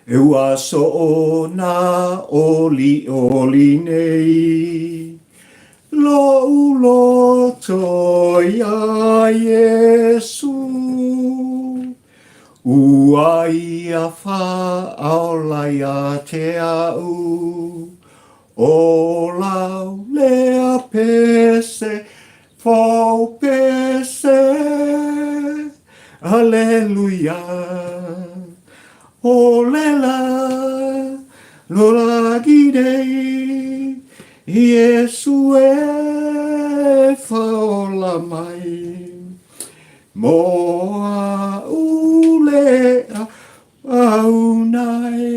E ua so o na oli nei. Lo ulo ia Yesu. Ua ia wha aola ia te au. O lau lea pese, fau pese. Alleluia. O lela, lola gidei, Yesu e faola mai. Moa ulea au nai.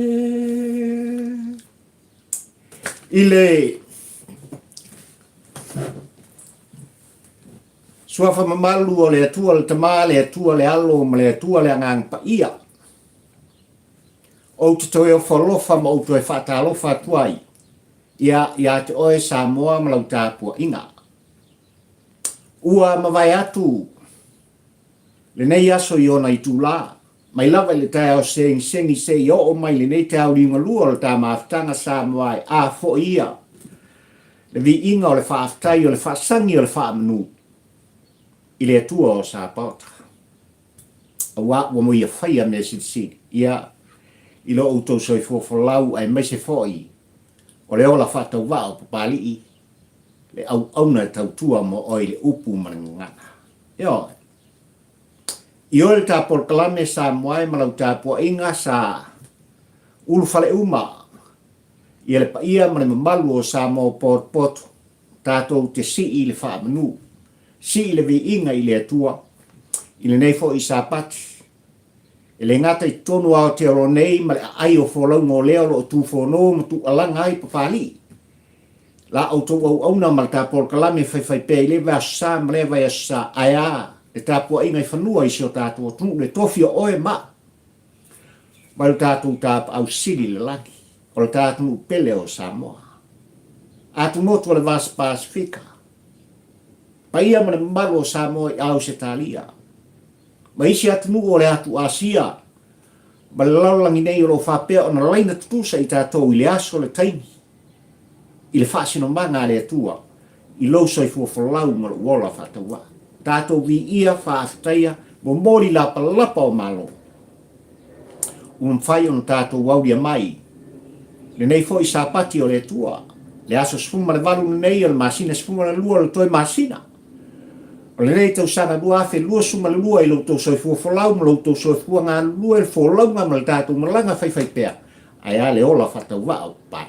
Ile suafa mamalu o le atua le tama, le atua le alo, ma le atua le angang pa ia. O te toe o whalofa ma o toe whatalofa tuai. Ia te oe Samoa ma lau tāpua inga. Ua mawai atu. Le nei aso i ona i tūlā. Mai lava le tae o sengi se i o mai le nei te au ringa lua o le tā maafutanga Samoa a fo ia. Le vi inga o le whaafutai o le whaasangi o le whaamanu. I le atua o sa pauta. A wa mo ia whaia me siti. Ia i lo utou soi fofolau ai mai se foi. O le ola whatau wao papali i. Le auna tautua mo oi le upu mananganga. Io. I ole ta por kalame sa moai malau ta po inga sa ulfale uma. I le pa ia mane malu o sa mo pot tatou te si i le whaamanu. Si i le vi inga i le atua. I le neifo i sa pati. E le ngata i tonu ao te alo nei, ma le ai o wholau ngō leo lo o tū whono, ma tū alanga ai papali. La au tō au auna ma le tāpōr kalame whai pē, i le vai asa, ma le vai asa, ai a, le tāpō ingai whanua i sio tātou, tū le tofi o oe ma. Ma le tātou tāp au siri le laki, o le tātou pele o Samoa. Atu motu le vas Pasifika. Pa ia ma le malu o Samoa i au se talia. Ma isi atu nuo le atu Asia. Ma le laulangi nei o lo whapea o na laina tutusa i tātou i le aso le taimi. I le whaasino manga le atua. I lo soi fuafalau ma le uola whataua. Tātou vi ia whaaftaia mo mori lapa o malo. Whai o na tātou wauria mai. Le nei fo i sapati o le atua. Le aso sfuma le valu nei o le masina sfuma le lua le toi masina. O le rei tau sana lua afe lua suma le lua i lo tau soi fuafalau ma lo tau soi fua ngā lua i fualau ma le tātou malanga whai pēa. Ai a le ola whatau wao pai.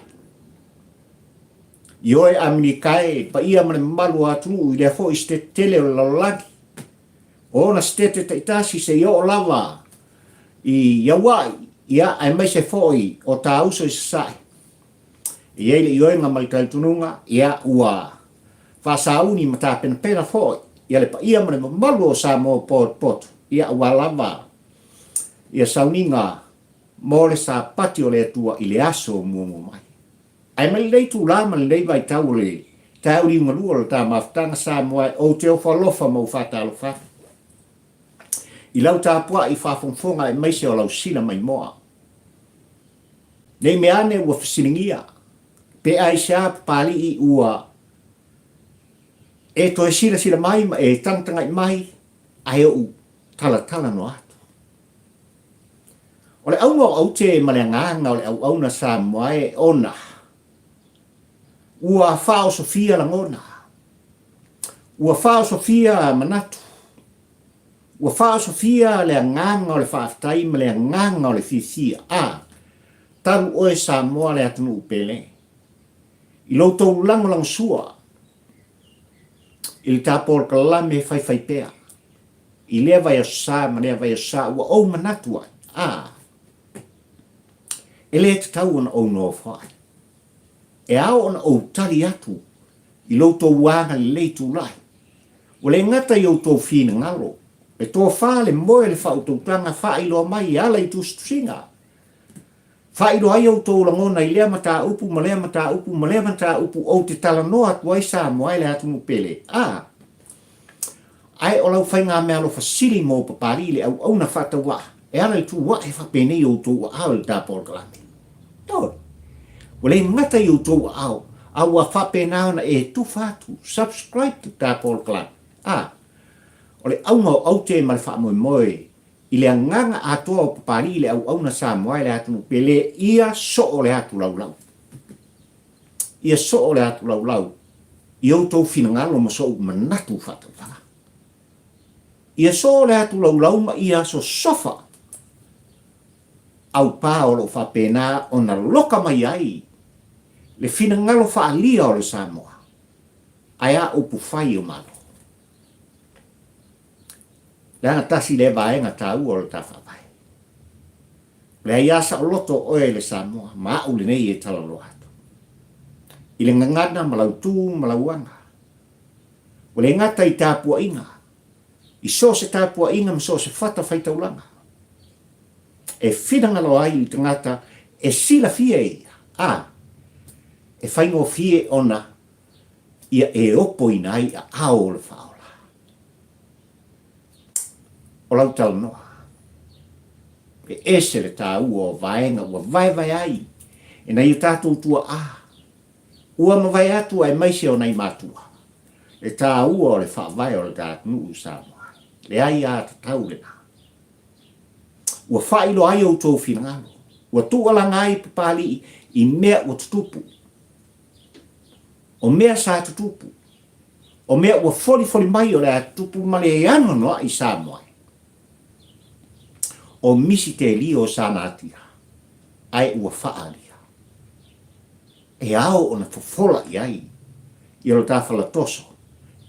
I oe amini kai pa ia mane malu atu i le fo i ste tele o lalagi. O na stete te itasi se i o lava i iawai ia ai mai se fo i o tā uso i sasai. I eile i oe ngā malikai tununga ia ua whasauni ma tā pena fo i. Ia le pa ia mane malu o sa mo pot ia ua lava. Ia sauninga mo le sa pati o le atua i le aso mumu mai. Ai mai lei tu lama lei vai tau le tau li ngalua le tā maftanga sa moai o te o whalofa mau whatalofa. I lau tā pua i whafonfonga e mai se o lau sila mai moa. Nei me ane ua whasilingia. Pe ai sea pali i ua e to e sila mai ma e tangtanga i mai ai o tala no atu. O le aunga o au te maleanganga o le au na sa moai ona. Ua whao Sofia la ngona. Ua whao Sofia manatu. Ua whao Sofia le nganga o le whaaftai ma le nganga o le fifia. Taru oe Samoa le atunu upele. I loutou langolang sua. I le tāpōr kalame whai pēa. I lea vai asa ma lea vai asa ua au manatua. E le te tau ona au no whai. E ao ona o tali atu i loutou wanga le leitu lai. O le ngata i o tō whina ngalo. E tō whale moe le whautotanga whailo mai i ala i tūstusinga. Whairo ai o tō langona i lea mata upu, ma lea mata upu, ma lea mata upu o te tala noa tuai sa moai le atu mupele. Ai o lau whainga mea lo fasili mō papari le au na whatawa. e ala i tu wa e whapene i o tō au le tāpol kalame. Tau. O le ngata i o tō au, au a whapena ona e tu whātu, subscribe to tāpol kalame. O le au ngau au te ma le wha moe, i le nganga atoa o papari i le au na sa moa le atu pele ia so o le atu lau. Ia so o le atu lau. I au tau finangalo ma so manatu whatu whaka. Ia so o le atu lau ma ia so sofa. Au pā o lo whapena o na loka mai ai. Le finangalo whaalia o le Samoa. Aia upu whai o malo. Le anga tasi le vaenga tau o le tawhawai. Le aiasa o loto oe le Samoa, ma au le nei e talalo atu. I le ngangana malau tū malauanga. O le ngata i tāpua inga. I so se tāpua inga ma so se whata whaitaulanga. E whingalo ai i tangata e sila fie ia. E whaingo fie ona ia e opo inai a ao le whaola. O lau tala noa. E ese le tā ua o vaenga ua vai ai. E nei o tātou tua Ua mawai atu ai maise o nei mātua. Le tā ua o le whaavai o le tātou nuu Samoa. Le ai a tatau le nā. Ua whailo ai o tō whingalo. Ua tualanga ai papali i mea ua tutupu. O mea sa tutupu. O mea ua foli mai o le tutupu ma le ano noa i Samoa. O misi te li o sana atia. Ai ua whaalia. E ao o na fofola i ai. I alo tāwhala toso.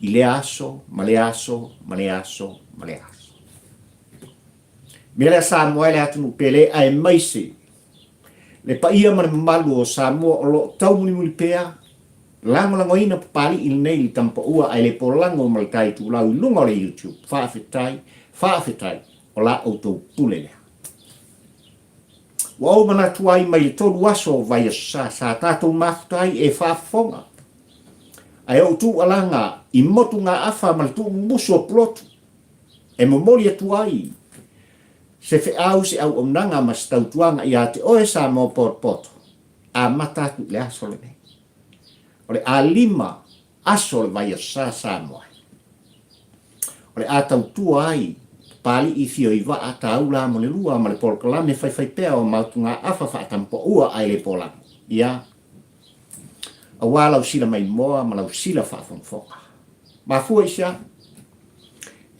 I le aso, ma le aso, ma le aso, ma le aso. Mele a Samoa le atunu pele ai maise. Le paia ma le malu o Samoa o lo tau muli pea. Lango ina papali il nei li tampa ua ai le polango ma le tai tu lau lunga o le YouTube. Whaafetai o la o tau pule lea. Wa o mana tuai mai le tolu aso vai sa tātou mafutai e whaafonga. Ai au tu alanga i motu ngā awha ma le tu muso plotu. E momori atuai. Se fe au se au omnanga ma se tautuanga i ate oe sa mo pot. A matatu le aso le nei. O le a lima aso le vai sa moa. O le a tautua ai. Pali i fio i wa a taula mo le lua ma le polkalame fai pea o mautunga afa whaatampo ua ai le polang. Ia. A walau sila mai moa ma lau sila whaafongfonga. Ma fua isa.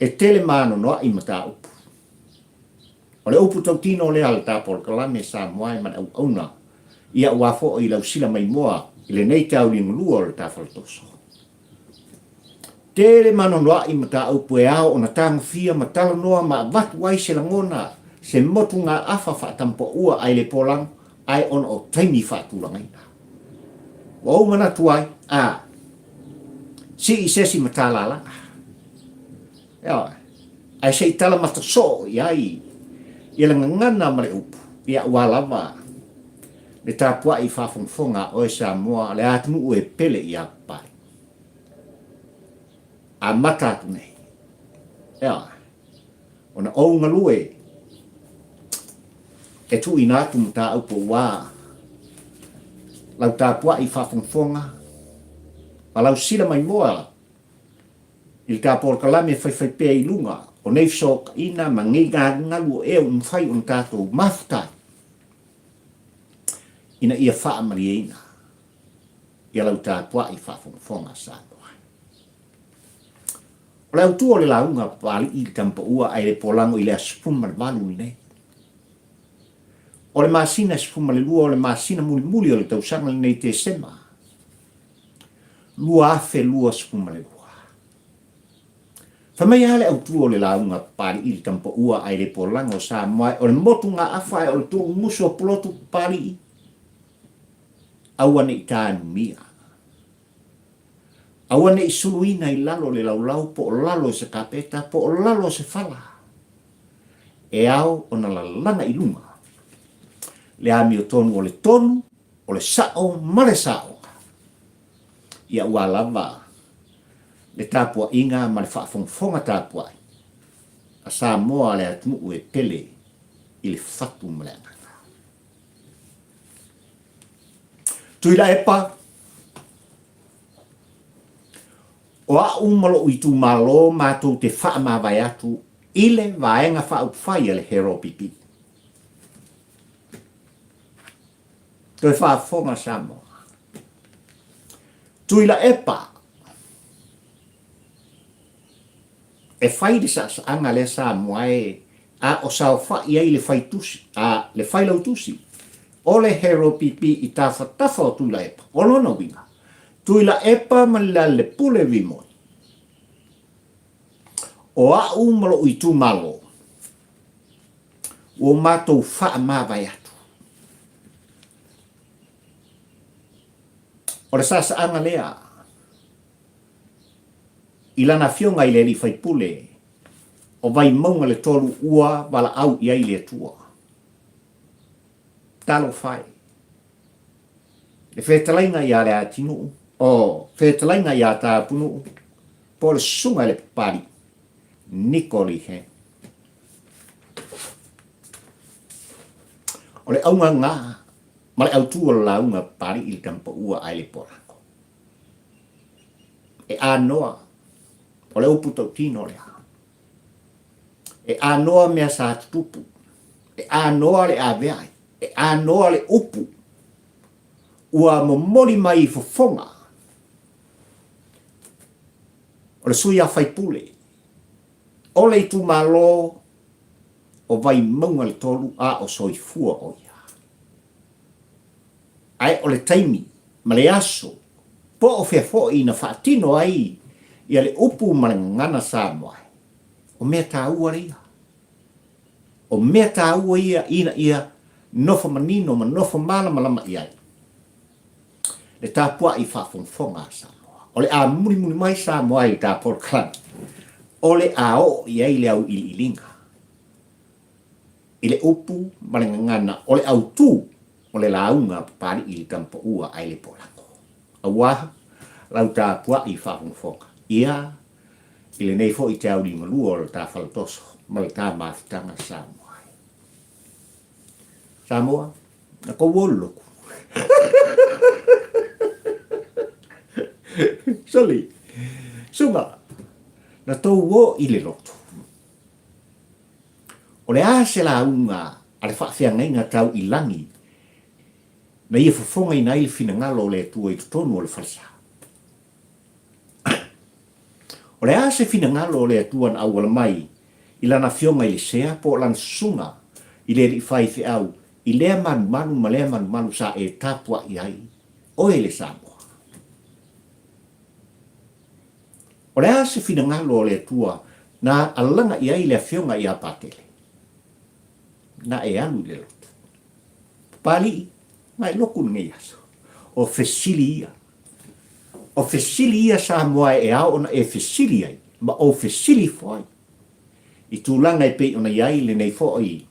E tele mano noa i mata upu. O le upu tau tino le ala ta polkalame sa moai ma au auna. Ia wafo i lau sila mai moa i le nei tau ling lua o le ta faltoso. Tele mano noa i mata upu e ao o na tanga fia ma tala noa ma watu wai se langona se motu ngā afa whaatampo ua ai le polang ai on o taimi whaatulangaina. Wa o mana tuai, si i sesi ma tala langa. Ai se i tala mata so i ai i langa ngana ma le upu i a walawa le tāpua i whafongfonga o e Samoa le atunu ue pele i a pai. A matatu nei. Ona o ngalue e tu inatu mta upo wa lau tāpua i whafongfonga ma lau sila mai moa il tāpua kalame whai pēi i lunga o nei sok ina ma ngi ngalu e un whai un tātou mafutai ina ia wha mariina ia lau tāpua i whafongfonga sa. O le autua o le launga pali i tampa ua ai le polango i le asupuma le valu i nei. O le masina asupuma le lua o le masina muli o le tausanga le nei te sema. Lua afe lua asupuma le lua. Whamai hale autua o le launga pali i tampa ua ai le polango sa mai o le motu ngā awhai o le tu muso plotu pali i. Awane i tānu mia. Awane i suluina i lalo le laulau po o lalo se kapeta po o lalo se fala. E au o na lalanga i lunga. Le ami o tonu o le tonu, o le sao, ma le sao. Ia ua lava. Le tāpua inga ma le whaafongfonga tāpua. A Samoa le atmu ue pele i le fatu mleanga. Tui la epa, o a umalo i tu malo mātou te wha mawai atu, ile vaenga wha upwhai le hero pipi. Toi wha fonga Samoa. Tui la epa, e whai di sa anga le Samoa a o sao wha iei le whai tusi, a le whai lau tusi. O le hero pipi i tafa tafa o tui la epa, o lona winga. Tui la epa malila le pule vimoi. O a umalo i tu malo. O mātou wha mawai atu. O le sasa anga lea. I lana fionga i le li whai pule. O vai maunga le tolu ua wala au i ai le tua. Talo whai. Le whetalainga i a le atinu. O whetalainga i a tā punu. Po le sunga le pari. Nikoli he. O le aunga ngā. Ma le autua la unga pari i tampa ua ai le porako. E anoa. O le upu tau tino lea. E anoa mea sa tupu. E anoa le aveai. E anoa le upu. Ua momoli mai i fofonga. O le sui a whaipule. O le tu malo. O vai maunga le tolu a o soifua o ia. Ai o le taimi. Ma le aso. Po o fea fo i na whaatino ai. Ia le upu ma le ngana Samoa. O mea tā ua ria. O mea tā ua ia ina ia nofo manino ma nofo mana malama iai. Le tā pua i whaafonfonga Samoa. O le a muni muni mai Samoa i tā porklan. O le a o iai le au ili ilinga. I le upu ma le ngana o le au tū o le launga pari i le tampa ua ai le polako. A waha lau tā pua i whaafonfonga. Ia, i le nei fo i te au li malua o le tā whalatoso, ma le tā māwhitanga Samoa. Samoa, na ko woloku. Soli, sunga, na tau wo i le loto. O le ase la unga, a le whaafeanga inga tau i langi, na ia fofonga i nai le fina ngalo le tua i tutonu o le whalasa. O le ase fina ngalo le atuan au ala mai, i lana fionga i le sea po lan sunga, i le rifai fe au, i lea manu ma lea manu sa e tapua i ai, o e le Samoa. O le ase fina ngalo le atua, na alanga i ai le fionga i apatele. Na e anu le lotu. Pali, mai loku ngai aso. O fesili ia. O fesili ia Samoa e au ona e fesili ai, ma o fesili foi. I tūlanga e pei ona iai le nei foi.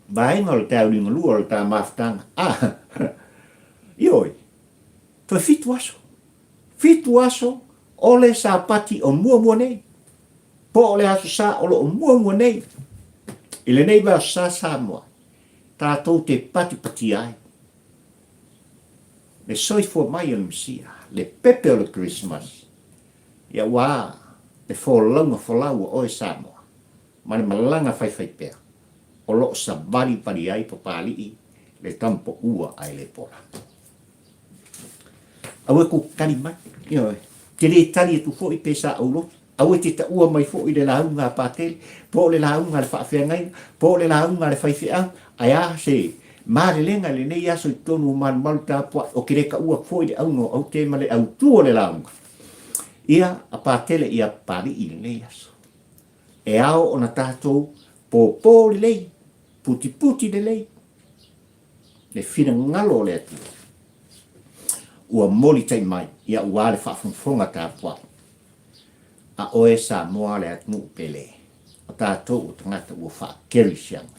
Baenga o le tau ringa lua o le tā maftanga. Ioi, toi fitu aso. Fitu aso, ole sa pati o mua nei. Po ole aso sa ole o mua nei. I le nei bao sa Samoa. Tātou te pati ai. Le soifua mai o le misia. Le pepe o le Christmas. Ia wā, le wholaunga wholaua o e Samoa. Ma le malanga whai pēr. O lo sa bari ai papali i le tampo ua ai le pola. Awe ko kari mai. Ia te le tali e tu fo i pesa au lo. Awe te ta ua mai fo i le launga pātele. Po le launga le whaafeangai. Po le launga le whaiwhea. Aia se mare lenga le nei aso i tonu malu tāpua o kireka ua fo i le auno au te male au tuo le launga. Ia a pātele ia pari i le nei aso. E ao o na tātou po le lei. Puti le lei. Le fina ngalo le atu. Ua moli tai mai. Ia ua le whaafonfonga tāpua. A oe Samoa le atu pele. O tātou o tangata ua whaakeri sianga.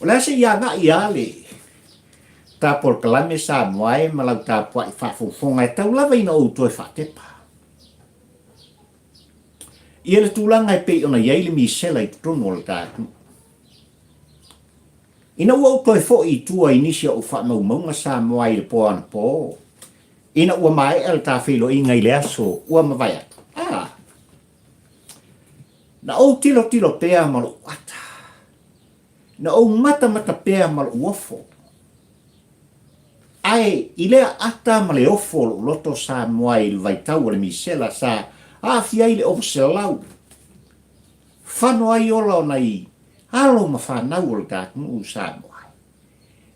O la se ia nga i ale. tapol kalame sa moai malau tapua i whafonga e tau lava ina outo e whatepa. Ia le tūlanga e pei ona iai le misela i tutono o le tātu. Ina ua outo e fo i tua inisia o whamaumaunga sa moai le po ana po. Ina ua mai el tāwhilo i ngai le aso ua mawai atu. Na o tilo pea malo ata. Na o mata pea malo uofo. Ai, ilea ata male ofo loto sa moai le vaitau le misela sa afia ile o se lau. Whano ai ola o nei, halo ma whanau o le tātunu sa moai.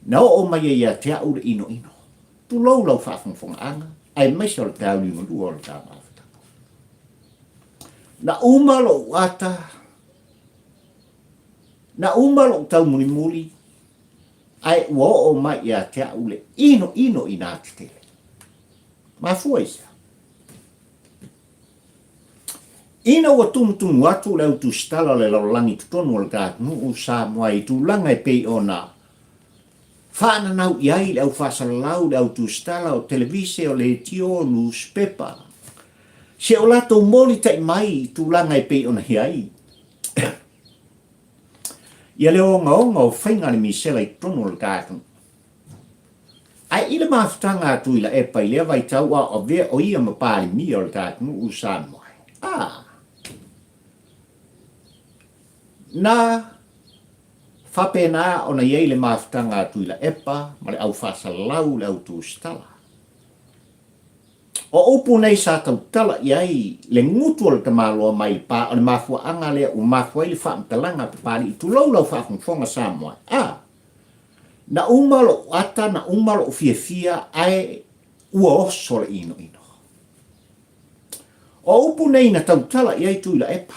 Na o mai ia te au le ino. Tu lau whaafonga anga, ai maisa o le tau ni ngu o le tāma. Na umalo ata, na umalo tau muli, ai ua o mai ia te au le ino ina atitele. Ma fua isa. Ina ua tumutumu atu leu tu stala le laulangi tutonu o le tātunu sa moai tu langa e pei ona. Whaana nau iai leu whasalau leu tu stala o televise o le tio newspaper. Se o lato moli tai mai tu langa e pei ona hiai. Ia leo onga o whainga le misela i tono le tātunu. Ai ila maafutanga atu ila e pai lea vai taua o vea o ia mapari mi o le tātunu u sa moai. Na whapena ona iei le maafutanga atu ila epa ma le au whasalau le au tu stala. O upu nei sa tau tala iai le ngutu o le tamaloa mai pa o le mafua anga lea u mafua ili whaamtalanga pari i tu lau whaafonga sa moai. Na umalo ata na umalo fia ai ua oso le ino. O upu nei na tau tala iai tu ila epa.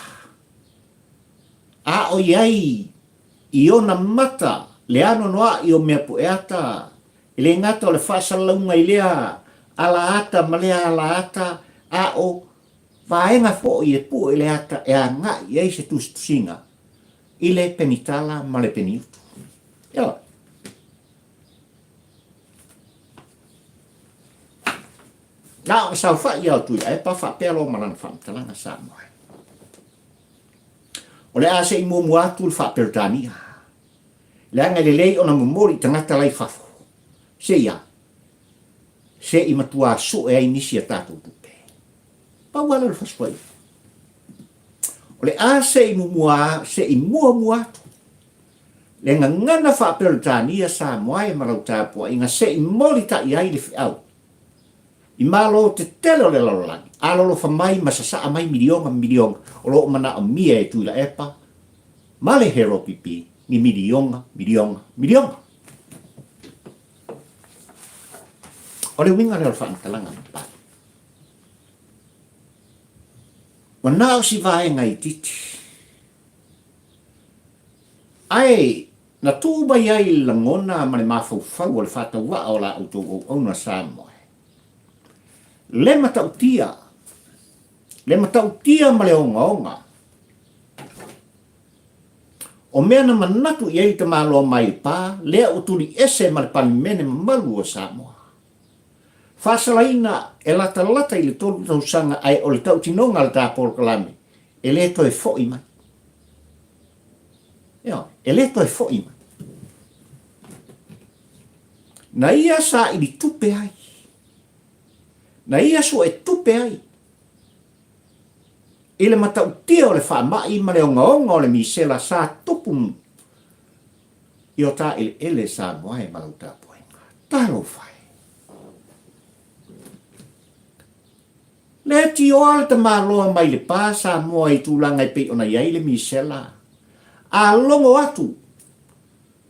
O iai i ona mata le ano noa i o mea pueata le ngata o le whaasalaunga i lea ala ata malea ala ata o vaenga fo i e pu i le ata e a ngā i ei se tusinga i le penitala ma le peniutu. Ia. Na o sau wha i au tui e pa wha pelo malana whamtalanga sa moe. O le a se i mua atu le wha pertania. Le anga le lei o na momori tangata lai whafo. Se ia. Se i matua so e ai nisi a tātou tupe. Pa wala le whaswai. O le a se i mua atu. Le ngana wha pertania sa moe marau tāpua inga se i mori ta i ai le whiau. I malo te telo le lalolangi. Alolo fa mai masasa mai milionga. O lo mana o mia e tuila epa. Male hero pipi ni milionga. O le winga le whaantalanga pa. Wana o si vae ngai titi. Ai, na tūba iai langona mane mawhau o le whataua o la auto o ona sa moe. Le matautia ma le onga. O mea na manatu iei te malo mai pa, lea utuli ese ma le palimene malu o Samoa. Whasalaina e lata i le tolu tausanga ai o le tautinonga le tāpolo kalame, e le to e fo'i mai. E le to e fo'i mai. Na ia sa i li tupe ai. Na ia so e tupe ai. Ile matautia o le whaamai ma le onga o le misela sa tupum. I o ta ele sa moai malau tāpoenga. Taro whai. Le ti o ala ta maloa mai le pā sa moai tūlanga i pei ona iai le misela. A longo atu.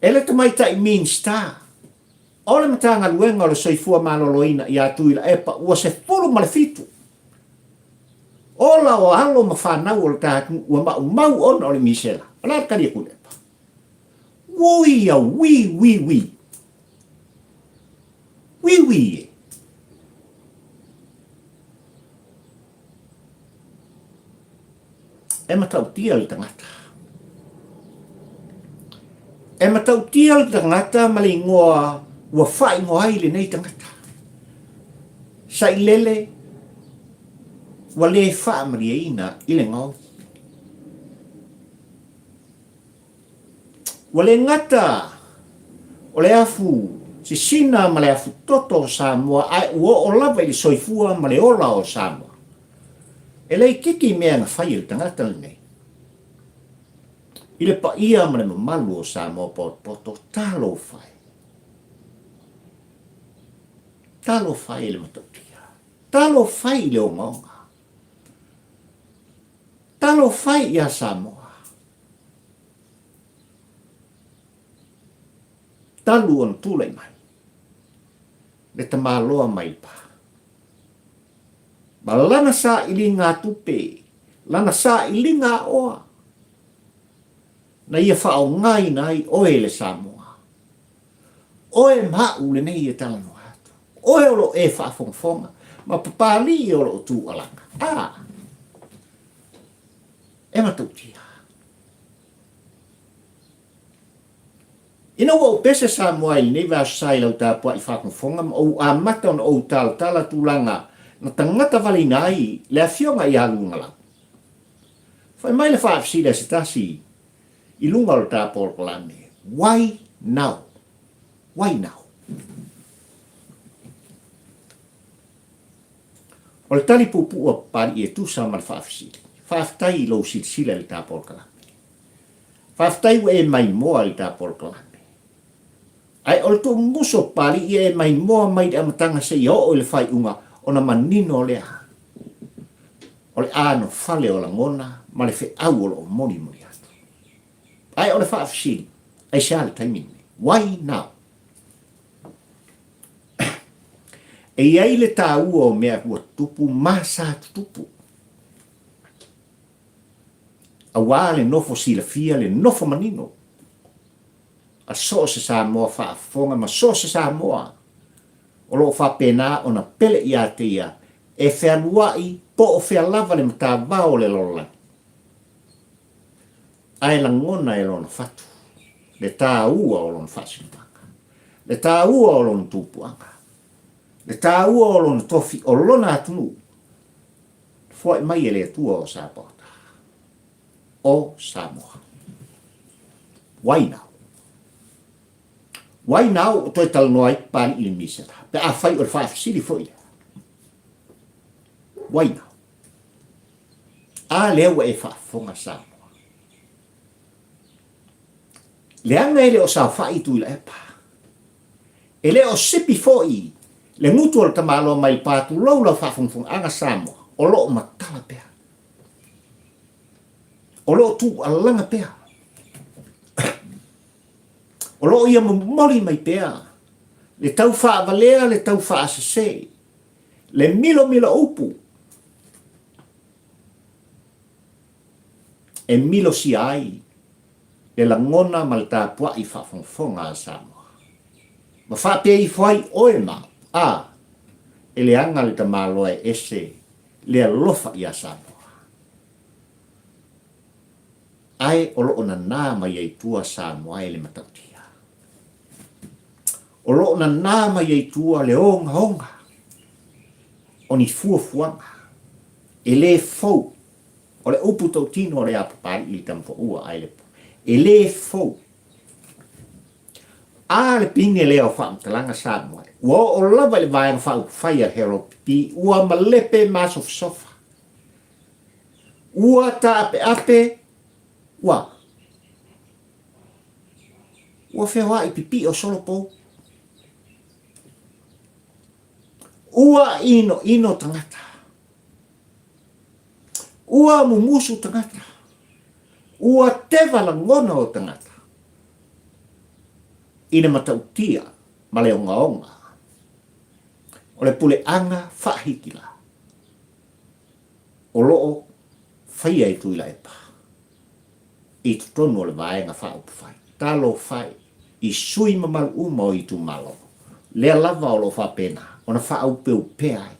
Ele ta mai ta i mean star. O le matanga luenga o le soifua maloloina i atuila epa ua se polo ma le fitu. Ola o alo ma whanau o le tātu ua mau ona o le misela. Ala kari e kune epa. Wui a wi. Wi e. E matautia le tangata. E matautia le tangata ma le ingoa ua whaingo ai le nei tangata. Sai lele, wa le whaamaria ina i le ngau. Wa le ngata, o le afu, si sina ma le afu toto o Samoa, ai ua o lava i le soifua ma le ola o Samoa. E lei kiki mea na whai le tangata le nei. I le pa ia ma le mamalu o Samoa poto talo whai. Talo whai le matautia. Talo whai le o ngonga. Talo whai ia Samoa. Talu on tulai mai. Le tamaloa mai pa. Ma lana sa ili ngā tupe. Lana sa ili ngā oa. Na ia whao ngai nai oe le Samoa. Oe mau le nei e talano hatu. Oe olo e whaafonga. Ma papali e olo tu alanga. E matautia. Ina wa pese Samoa i nei va sai lau ta po i whaafonga. O a mata on o tala tulanga. Na tangata vali nai le afionga i alunga lau. Whai mai le whaafsida se tasi. I lunga o ta polkolane. Why now? Why now? O le tali pupua pari e tu sa mal whaafsida. Whaaftai i lo sila le ta polkolane. Whaaftai u e mai moa le ta polkolane. Ai o le tu muso pari i e mai moa mai de amatanga se i o le whai unga o na manino lea. O le ano fale o la ngona ma le fe au o lo moni moni. Ai o le whaafsiri, ai sea le taimini. Why now? E iai le tā ua o mea kua tupu, masa tupu. A wā le nofo sila fia, le nofo manino. A so se Samoa whaafonga, ma so se Samoa. O lo whapena o na pele i a te ia. E whea luai, po o whea lava le mata vao le lola. Ai la ngona e lona fatu. Le tā ua o lona whaasipanga. Le tā ua o lona tupuanga. Le tā ua o lona tofi o lona atunu. Fua i mai e le atua o Sapota. O Samoa. Why now? Why now? O toi talanoa i pari i misera. Pe a whai o le whaafisiri fo ia. Why now? A lewa e whaafonga Samoa. Le anga ele o sa whai tu ila epa. Ele o sipi foi. Le ngutu o le tamalo mai pātu lau lau whafungfung anga Samoa. O lo o matala pea. O lo tu alanga pea. O lo ia moli mai pea. Le tau wha valea, le tau wha asase. Le milo upu. E milo si ai. E la ngona ma le tāpua i whaafonga a Samoa. Ma whapea i whai oe ma. E le anga le tamaloa e ese. Le alofa i a Samoa. Ai o loo na nā mai ei tua Samoa e le matautia. O loo na nā mai ei tua le onga onga. O ni fuafuanga. E le fau. O le upu tau tino le apapari i tamfo ua ai le po. E le fau. A le pinge leo whaamtalanga Samoa. Ua o lava le vaenga whau whaia hero pipi. Ua malepe masof sofa. Ua ta ape. Ua whewha i pipi o solopo. Ua ino tangata. Ua mumusu tangata. Ua tewa la ngona o tangata. Ina matautia ma le onga. O le pule anga whahikila. O loo whaia i tuila e pa. I tutonu o le vaenga whaupu whai. Talo whai. I sui mamalu uma o i tu malo. Lea lava o lo whapena. O na whaupe upeai.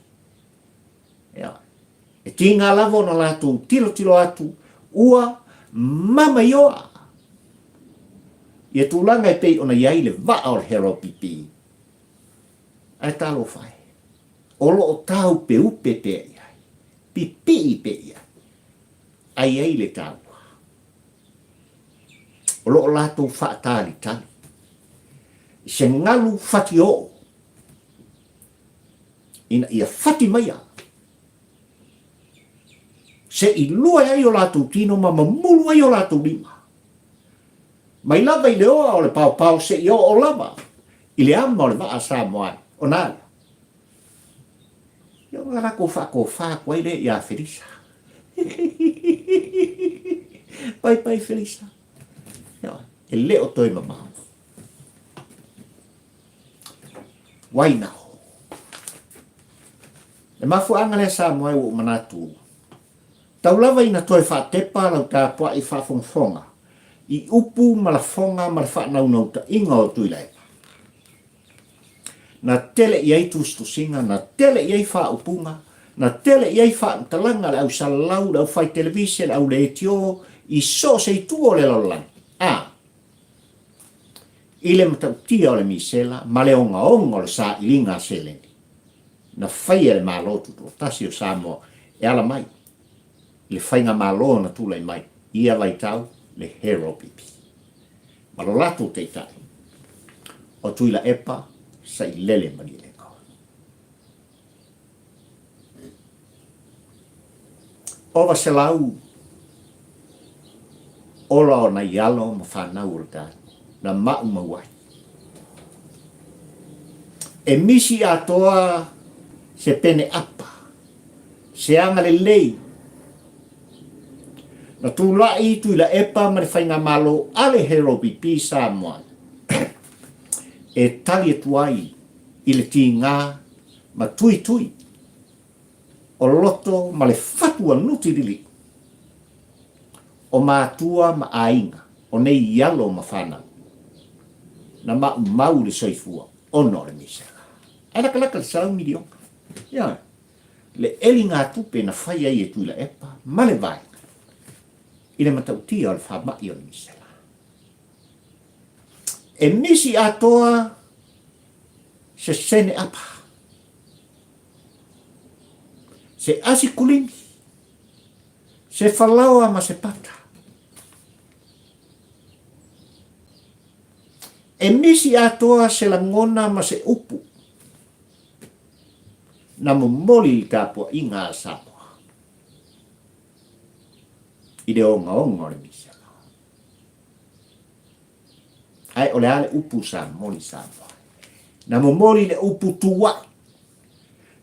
E tinga lava o na latu tilo atu. Ua mama ioa. Ia tūlanga e pei ona iai le vaa o le hero pipi. ai talo fai. O lo tau pe upe pe ia. Pipi pe ia. Ai ai le tau. O lo lato whaatali tali. Se ngalu whati o. Ina ia whati mai a. Se i lua ai o lato tino ma mamulu ai o lato lima. Mai lava i le oa o le pau pau se i o lava. I le ama o le maa sa moai. O nāle. Ia ngara ko wha kwa ile ia Felisa. Pai Felisa. Ia, e leo toi mamau. Wainao. E mafu anga le sa moai o manatu. Tau lava ina toi wha tepa lau tā pua i wha fonga. I upu malafonga malafa nau ta inga o tui lai. Na tele iai tustu singa, na tele iai wha upunga, na tele iai wha talanga le au salau, le au whai televise, le au le etio, i so se i tuo le lolang. I le matautia o le misela, ma le onga onga o le sa ilinga seleni. Na whai le malotu to, tasi o Samoa, e ala mai. Le whainga malo na tūlai mai, ia lai tau, le hero pipi. Malolato te tai. O tuila epa, sa i lele mani le kau. Ova se lau, ola o na ialo ma whanau o tātu, na mau mawai. E misi atoa se pene apa, se anga le lei, na tūlai tuila epa ma le whainga malo ale hero pipi Samoa. E tali e tuai i le ti ngā ma tui o loto ma le fatua nuti rili o mātua ma ainga o nei ialo ma whanau na mau le soifua ono le misera ana kalaka le salau milionga ia le eli ngā tupe na whai ai e tuila epa ma le vai i le matautia o le whamai o le misera. E misi atoa se sene apa. Se asi kulimi. Se whalaua ma se pata. E misi atoa se langona ma se upu. Na momoli i tāpua i ngā Samoa. I le onga le misi. Ai ole ale upu sa moli Samoa. Na momoli le upu tua.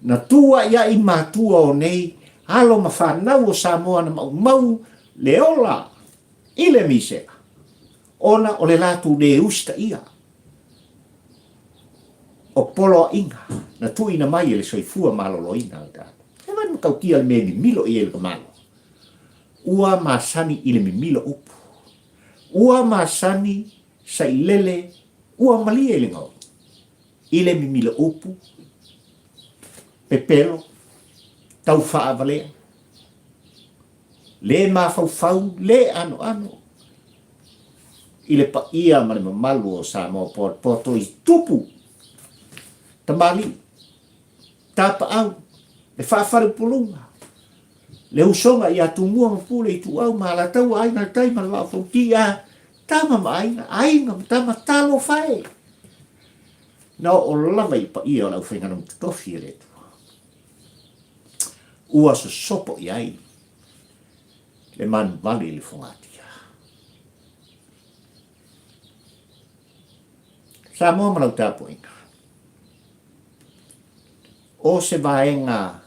Na tua ia i matua o nei, halo ma whanau o Samoa na mau le ola i le misera. Ona o le latu le usta ia. O polo inga, na tui na mai le soifua malolo ina. E wanu kautia le meni milo i ele kamalo. Ua masani i le milo upu. Ua masani sa i lele ua malia i le ngau. I le mimila upu, pepelo, tau faa valea, le mafau, le ano. I le pa ia ma le mamalu o Samoa poto i tupu, tamali, tapa au, le whaafare pulunga, le usonga i atumua mapule i tu au, ma la tau aina tai ma la whautia, tama ma ainga, tama talo whae. Na o lava i pa ia o lau whainganam tutofi e le tua. Ua so sopo i ai, le man vali le whangatia. Sa mua malau tāpo inga. O se vaenga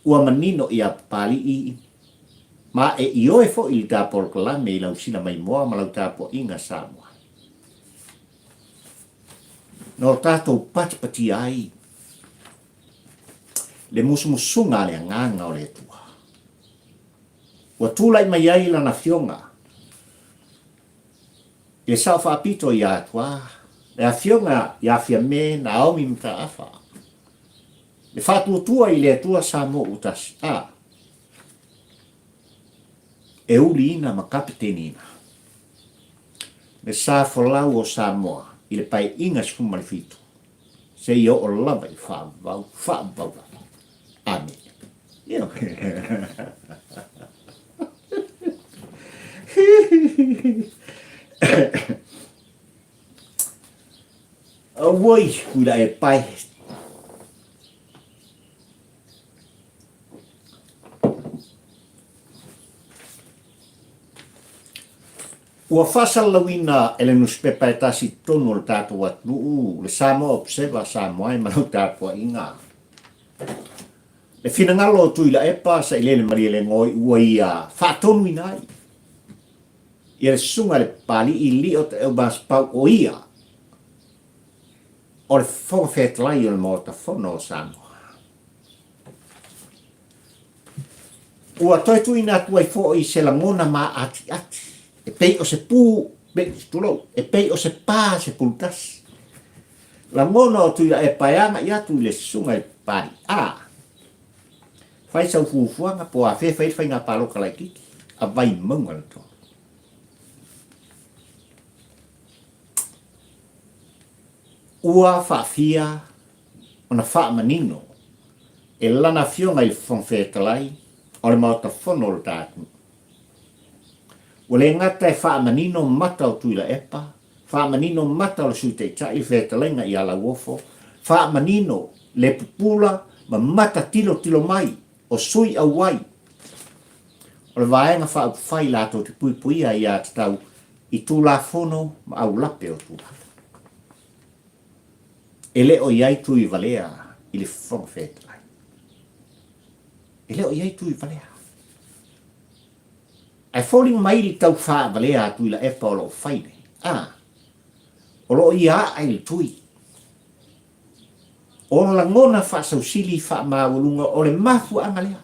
ua manino i a pali i ma e i oe fo i tāpol kalame i lau sina mai moa malau tāpo inga Samoa. No tātou pati ai. Le musumusunga le nganga o le tua. Ua tūlai mai ai lana fionga. E sao whaapito i atua. Le a fionga i a fia me na aomi mta afa. Le whātua i le atua Samoa utasi. E uli ina ma kapiteni ina. Le sa folau o Samoa. I le pai inga sfumalifitu. se yo o lava I whaavau. Amen. Ia. Woi, kula e pai. Ua fasalawina ele nuspepa e tasi tonu le tātou atu, le Samoa observa Samoa e manau tātua inga. Le finangalo tu ila epa sa ilele maria le ngoi ua ia whaatonu inai. Ia le sunga le pali I li o te eubas pau o ia. O le whonga whetlai o le mota whono o Samoa. Ua toitu ina tuai fo I se langona ma ati. E pei o se pū, e pei o se pā se pultas. La ngona o tuia e paianga I atu le sunga e pari. Fai sau fufuanga po a fai ngā pāloka lai kiki. A vai maunga le tō. Ua whaafia o na wha manino. E lana fionga I whongwhetalai o le mauta whono le tātu. Wale ngata e wha manino mata o tuila epa, wha manino mata o le sui te tai whetalenga I ala uofo, wha manino le pupula ma mata tilo mai o sui au wai. O le vaenga wha au whai lato te puipuia I a te tau I tū la whono ma au lape o tū la. E le o iai tui valea I le whong whetalai. E le o iai tui valea. Ai falling mai li tau wha valea atu ila epa o lo whaine. O lo ia ai li tui. O la ngona wha sausili wha maulunga o le mafu angalea.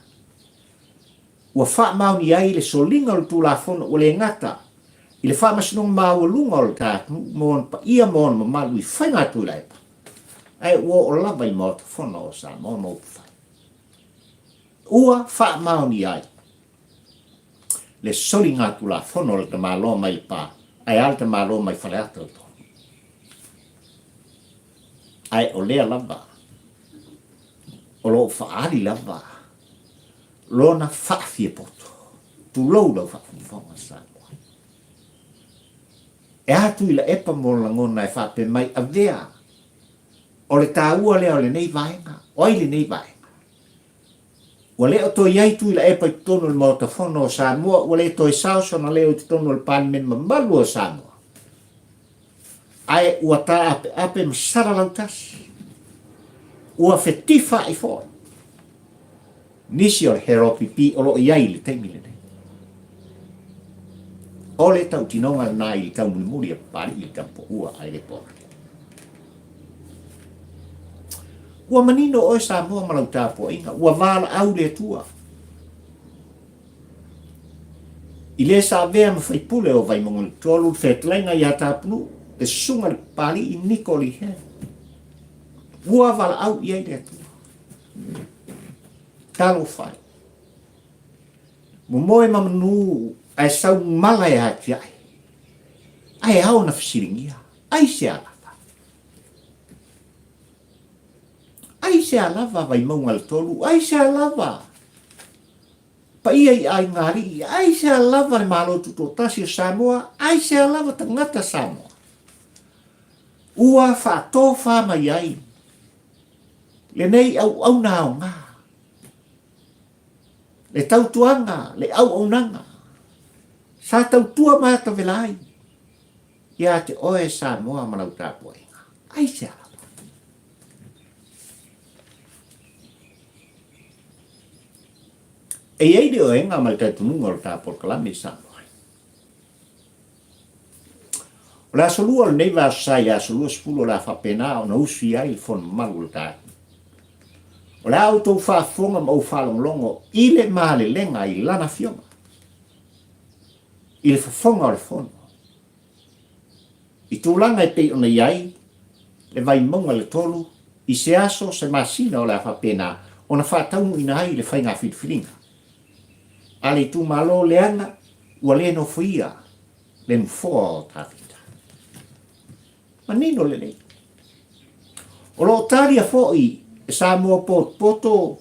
Ua wha mauni ai le solinga o le tū la whono o le ngata. I le wha masinong maulunga o le tātu, mon pa ia mon ma malu I whainga atu ila epa. Ai ua o lava I mota whono o sa mon mo uwhai. Ua wha mauni ai. Le soli ngā tu la whono le te mālo mai pā, ai al te mālo mai whare ata o tō. Ai o lea lava, o lo whaari lava, lo na whaafie poto, tu lau lau whaafunga sa koa. E atu ila epa mo la ngona e whaape mai a vea, o le tāua lea o le nei vaenga, oi le nei vaenga. Wale o toi ai tu ila epa I tono le mauta whono o Samoa, wale toi sauso na leo I tono le pānimen mamalu o Samoa. Ai ua tā ape masara lautasi. Ua whetifa I foi. Nisi o le heropipi o lo iai le teimile nei. O le tau tinonga nai I tau mulimuri a pari I tampo ua ai le pora. Ua manino o Samoa malau tāpua inga, ua wala au le tua. I le sa vea ma whaipule o vai mongol tolu whetlenga I a tāpunu, e sunga le pali I Nikoli he. Ua wala au I le tua. Talo whai. Momoe mamanu ai sau mala e hati ai. Ai au na fisiringia, ai se ala. Ai se alava vai maunga le tolu, ai se alava. Pa ia I ai ngari, ai se alava le malo tuto tasi o Samoa, ai se alava tangata Samoa. Ua whaato wha mai ai. Le nei au nao ngā. Le tautuanga, le au nanga. Sa tautua mata velai. Ia te oe Samoa malau tāpua inga. Ai se alava. E ei de oenga mal tai tununga o tā por kalame Samoa. O la solua o nei va sai a solua spulo la whapena o na usi ai fon malu tā. O la auto whaafonga ma o whalonglongo I le maale lenga I lana fionga. I le whafonga o le fono. I tūlanga e pei ona iai, le vai monga le tolu, I se aso se masina o la whapena o na whaataungu ina ai le whainga whitwhiringa. Ale tu malo leanga, ua le no fuia, le nfoa o tāwhita. Manino le nei. O lo talia fo'i e Samoa poto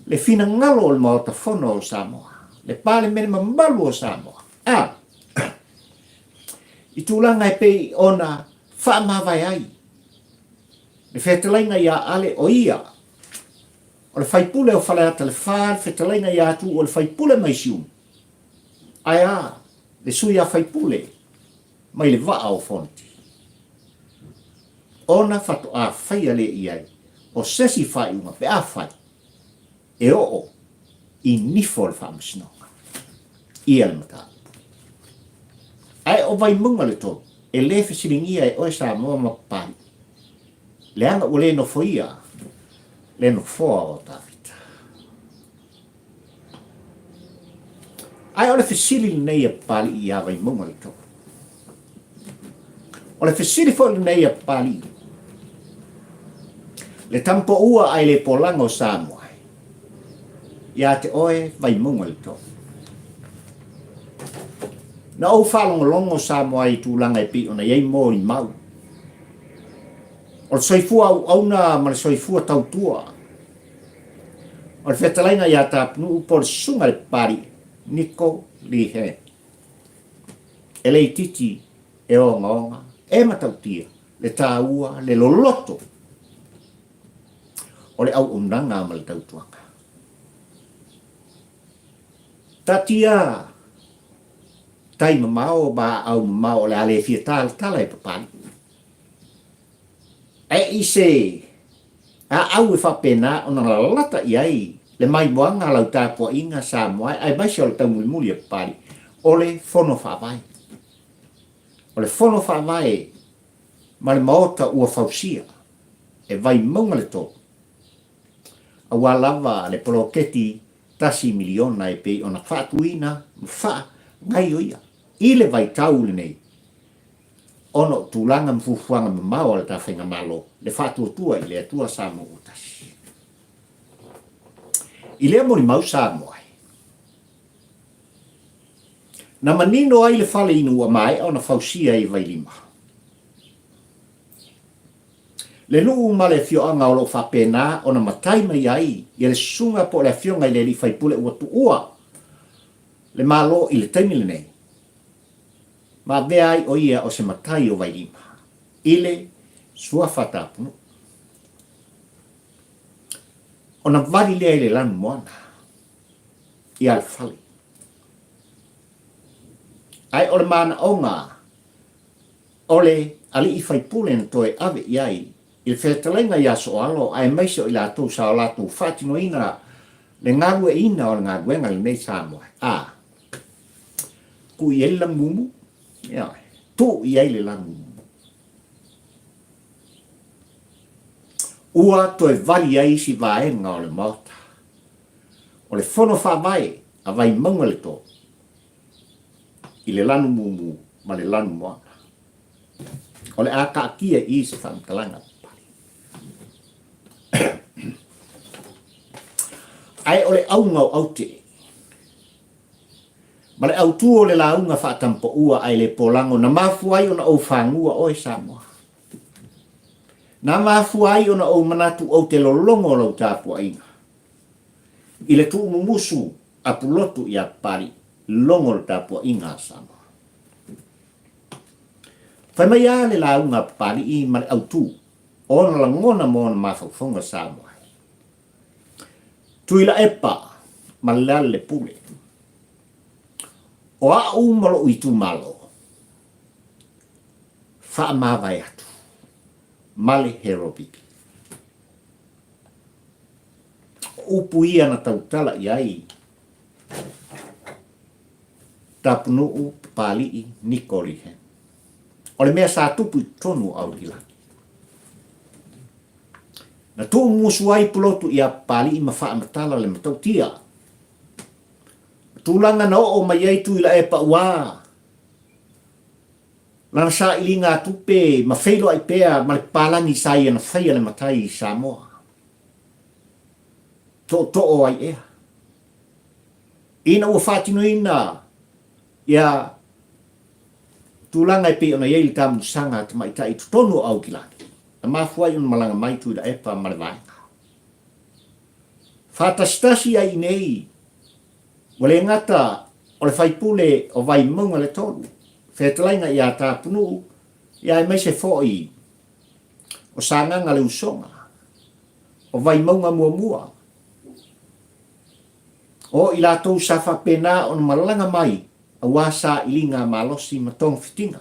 le fina ngalo o le maota fono o Samoa. Le pale mene mambalu o Samoa. I tūlanga e pei ona whaamawai ai. Le whetalainga ia ale o ia. O le whaipule o whaleata le whaal, whetalainga ia atu o le whaipule mai siu. Ai le sui a whaipule, mai le waa o fonti. Ona whatu a whaia le iai, o sesi whai unga pe a whai. E o i nifo le whaamasinonga. Ia le mata. Ai o vai munga le tō, e le whisiringia e oe sa moa mapari. Le anga o le no foia, le no foa o tawhita. Ai o le whisiri nei a pali i a vai munga le tō. O le whisiri fo le nei a pali. Le tampo ua ai le polango Samoa. Ia te oe vai munga le tō. Na o whalongolongo Samoa i tūlanga e pi ona iei mō i mau. O le soifua au na ma le soifua tautua. O le whetalaina ia tāpunu upo le sunga le pari Niko Lihe. E le titi e o ngaonga e matautia le tāua le loloto. O le au unanga ma le tautuanga. Tatia tai mamao ba au mamao le ale fia tala e papani. E ise au e whapena ona la lata iai le mai moanga lau tāpua inga Samoa ai maisi o le taumuli e papani o le fono whawai. O le fono whawai ma le maota ua fausia e vai maunga le tō. A walawa le poloketi tasi miliona e pei ona whaatuina wha ngai oia. Ile vai tau le nei. Ono tūlanga mfufuanga mamao le tawhenga malo. Le whaatuatua i le atua Samoa utasi. I lea mori mau Samoa. Na manino ai le whale inu ua mai ona fausia i vai lima. Le nuu ma le fioanga o lo whapena ona matai mai ai. I le sunga po le fionga i le li whaipule ua tuua. Le malo i le taimi le nei. Ma vea ai o ia o se matai o vai lima. Ile sua whatapunu. Ona wari lea i le lanu moana. I al whale. Ai o le mana o ngā. O le ali i whaipule na toe ave iai. I le whetalenga i aso alo. Ai maise o i lātou sa o lātou whatino ina. Le ngārue ina o le ngāruenga le nei Samoa. Ku i ele mumu. Ya, tu i ele langu. Ua toe vali ai si vaenga o le mauta. O le fono whawai a vai maunga le tō. I le lanu mumu ma le lanu moana. O le aka akia i se whamtalanga. Ai o le aungau aute. Ma le autuo le launga whaatampo ua ai le polango na mafuai ona o whangua o e Samoa. Na mafuai ona o manatu o te lolongo lau tāpua inga. I le tuu mumusu a pulotu i a pari longo le tāpua inga Samoa. Whai mai a le launga pari i ma le autu ona la ngona moana mawhauwhonga Samoa. Tuila epa ma le pule. O a umalo itu malo. Wha mawai atu. Male heropipi. Upu ia na tautala iai. Tapunu u pali i Nikolihe. O le mea sa tupu i tonu au kilaki. Na tu musuai pulotu ia pali i mawha matala le matautia. Tulanga na o mai ai tu ila e pa ua. Lana sa ili ngā tupe, ma whailo ai pēa, ma le pālangi sai ana whaia le matai i Samoa. To o ai ea. Ina ua whātino ina, ia tulanga ai pēa ona iei le tamu sanga te mai tai tonu au kilaki. mafu ai un malanga mai tu da epa malevai. Fatastasi ai nei, wale ngata, o le faipule o vai maunga le tolu. Whetalainga i a tā punu, i a mai se fōi, o sānganga le usonga, o vai maunga mua mua. O i lātou sa whapena o na malanga mai, a wāsa i linga malosi ma tong fitinga.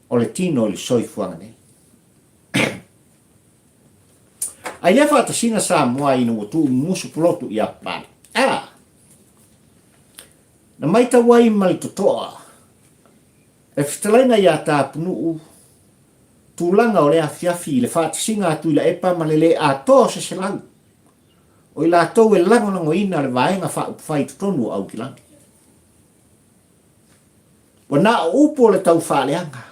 O le tino le soifuanga nei. Ai le whata singa sa mua ina watu musu pulotu i a pari. Na mai ta wai mali totoa. E whitalaina i a tā punu tūlanga o le awhiawhi le whata singa atu i la epa ma le a tō se se lau. O i la tau e langonango ina le vaenga whai tutonu au ki langi. Wana upo le tau whaleanga.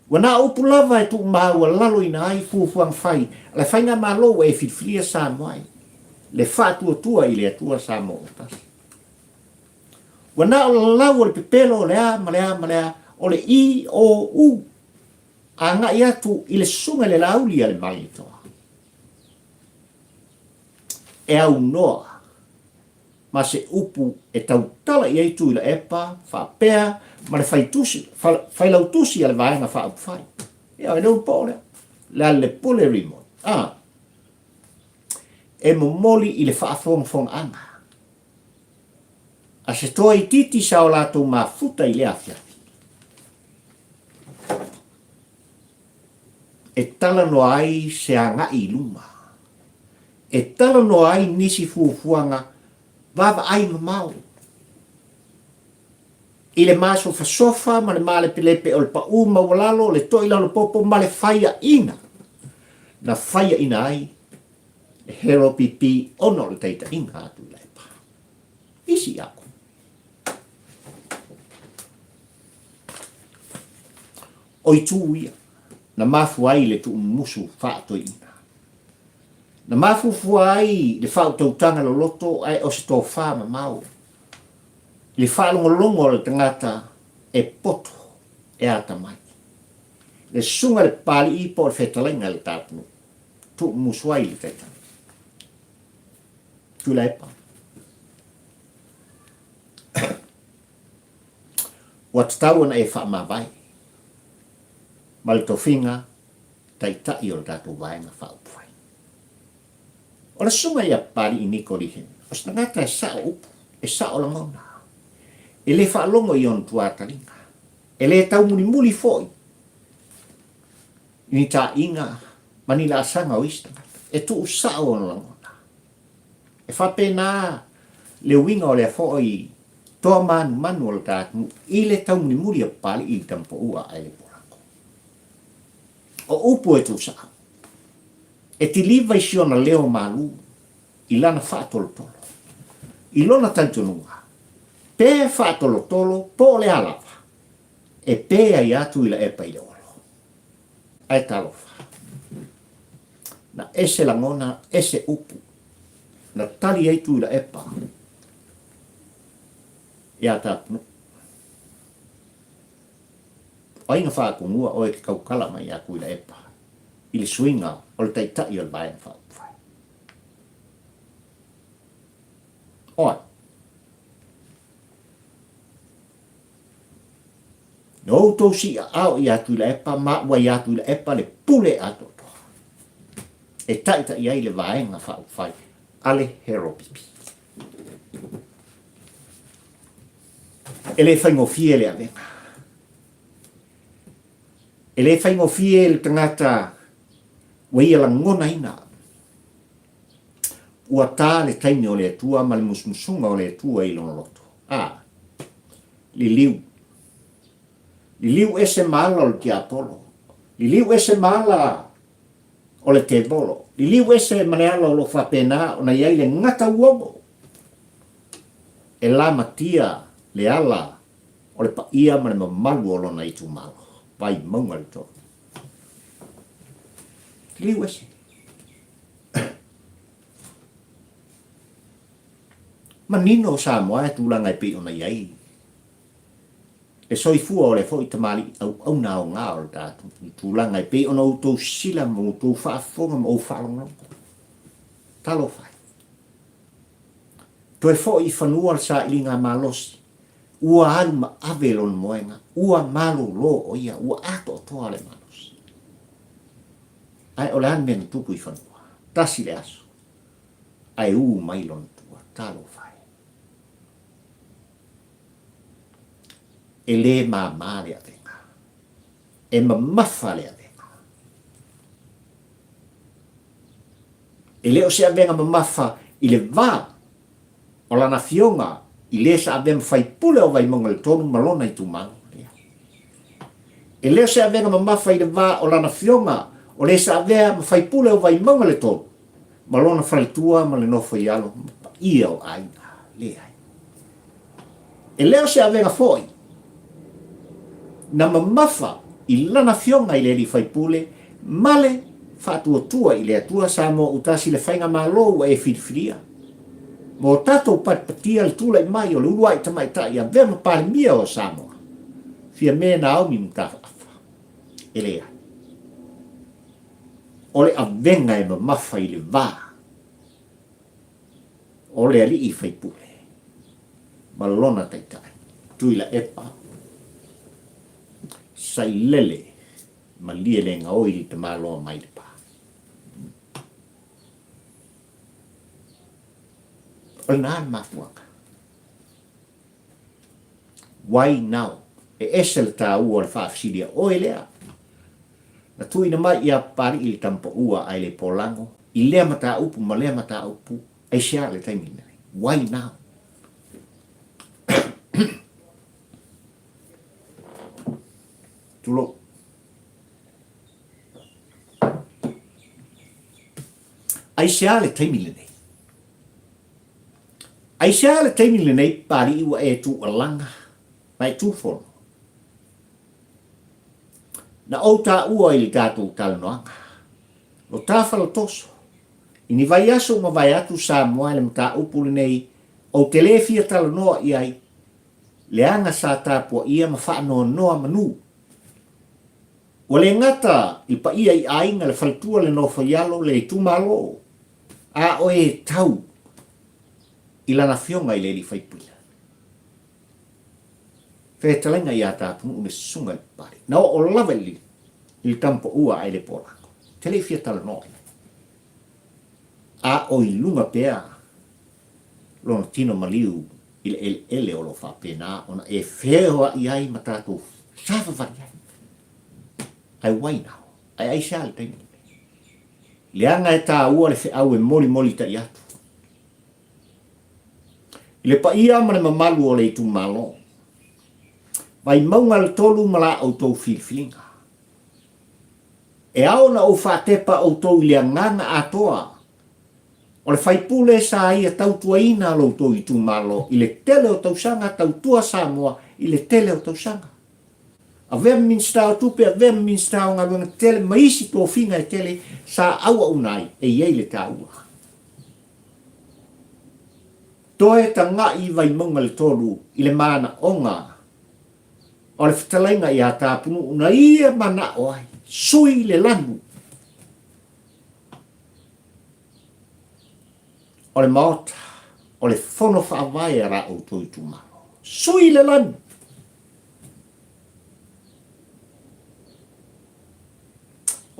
Wana upo lava e tu maua lalo ina ai fufuang whai. Le whainga malo e whiwhiria sa moai. Le whātua tua i le atua sa mo otas. Wana o lau o le pepelo o le a malea o le i o u. A nga i atu i le sunga le lauli ale mai toa. E au noa. Ma se upu e tau tala i eitu i la epa, whapea, ma le whailautusi ale vaenga whaupwhai. Ia, e neu pōlea. La le pule rimon. E momoli i le whaafongfong anga. A se toa i titi sa o lātou ma futa i le afia. E tala no ai se anga i luma. E tala no ai nisi fuafuanga vava ai mamau. I le maso fasofa ma le male pelepe o le pa uma walalo le toi lalo popo ma le faya ina. Na faya ina ai e hero pipi ono le teita inga atu lepa. Isi ako. Oi tu ia. Na mafu ai le tu musu whaato ina. Na mafu fuai le whautautanga lo loto ai o se tō whama mau. Le whalongolongo le tangata e poto e ata mai. Le sunga le pali i po le whetalenga le tāpunu. Tu musu ai le teta. Tu la epa. Watatau na e whaamawai. Maltofinga taitai o le tātou vaenga whaupwai. O la sunga ia pari i niko lihen. O sa ngata e sao upu, e sao langona. E le whaalongo i on tuataringa. E le tau muli foi. Ni tā inga manila asanga o istanga. E tu sao o langona. E whapena le winga o le foi toa manu o le tātou i le tau muli a pari i tampo ua ai le porako. O upu e tu sao. E ti liva i siona leo malu, i lana whaatolotolo. I lona tantununga. Pē whaatolotolo, po le alawa. E pē ai atu i la epa i le olo. Ai talofa. Na ese langona, ese upu. Na tali eitu i la epa. Ia tāpunu. O inga whaakungua o e ke kaukalama i aku i la epa. I le swinga o le taitai o le vaenga whaupwhai. Oi. No tau si au i atu i la epa, maua i atu i la epa le pule ato toa. E taitai ai le vaenga whaupwhai. Ale hero pipi. E le whaingofie le avenga. E le whaingofie le tangata wei ala ngona ina. Ua tā le taimi o le atua ma le musmusunga o le atua i lono loto. Li liu. Li liu ese maala o le kia apolo. Li liu ese maala o le te bolo. Li liu ese maneala o lo whapena o na iai le ngata uomo. E la matia le ala o le pa ia ma le mamalu o lona i tu malo. Vai maunga le tō. Liu ese. Manino sa moa e tūlanga e pi ona iai. e soifua o le fo i tamali au na o ngā o tātou. Tūlanga e pe ona utou sila mo utou whaafonga mo o whalonga. Talo whai. Toe fo i whanua sa ili ngā malosi. Ua alu ma avelon moenga. Ua malo lo o ia. Ua ato o toa le malosi. Ai ole an mena tupu i whanua. Tasi le aso. Ai mailon tua. Talo whai. E le mā le avenga. E mamafa le avenga. E leo se avenga mamafa i le vā. O lana fionga i le sa avenga fai pule o vai monga le tonu malona i tumanga. E leo se avenga mamafa i le vā o lana fionga o le sa avenga fai pule o vai monga le tonu. Malona fai tua ma le nofo i alo. Ia o aina. Le ai. E leo se avenga foi. Na mamafa i lana fionga i le li fai pule, male whātua tua i le atua sa mo utasi le whainga malo e whiriwhiria. Mo tatou patpatia le tula i mai o le urua i tamai ta i a vema pāle mia o Samoa. Fia mea na au mi mtafa afa. E lea. O le avenga e mamafa i le vā. O le ali i fai pule. Malona taitai. Tuila epa. Sai lele ma lia le nga oi te malo mai le pa. O nān mafuaka. Why now? E esel tā ua le whaafsiria o e lea. Na tui na mai ia pari i le tampa ua ai le polango. I lea mata upu ma lea mata upu. Ai sia le taimina. Why now? Tulo. Ai sia le taimile nei. Ai sia le taimile nei pari ua e tu alanga. Mai tu fono. Na o ta ua ili tātou talanoanga. Lo tāwhala toso. Ini vai aso ma vai atu sa moa le mta upule nei. O telefia talanoa iai. Leanga sa tāpua ia ma whaanoa noa manu. O le ngata i pa ia i ainga le faltua le nofa yalo le tumalo. A o e tau i lana fionga i le li whaipuna. Whetalenga i a tāpunu ume sunga i pari. Na o laveli i tampo ua ai le porango. Telefia tala noi. A o i lunga pea lona tino maliu i le ele o lo whapena ona e whewa i ai matatu safa variai. Ai wainau, ai sa le taimi. Leanga e tā ua le wheau e moli ta i atu. I le pa ia ma le mamalu o le i tu malo. Vai maunga le tolu mala au tau filfilinga. E au na o whatepa au tau i le nganga atoa. O le whaipule sa ia tau tuaina lo tau i tu malo. I le tele o tau sanga tau tua Samoa i le tele o tau sanga. A vem min stau tupe, a vem min stau ngā runga tele, maisi tō whinga e tele, sa aua unai, e iei le tā ua. Toe ta ngā i vai maunga le tolu, i le mana o ngā. O le whitalainga i a tāpunu, una ia mana o ai, sui le lanu. O le maota, o le whono whaavai a ra o tō i tūmaro. Sui le lanu.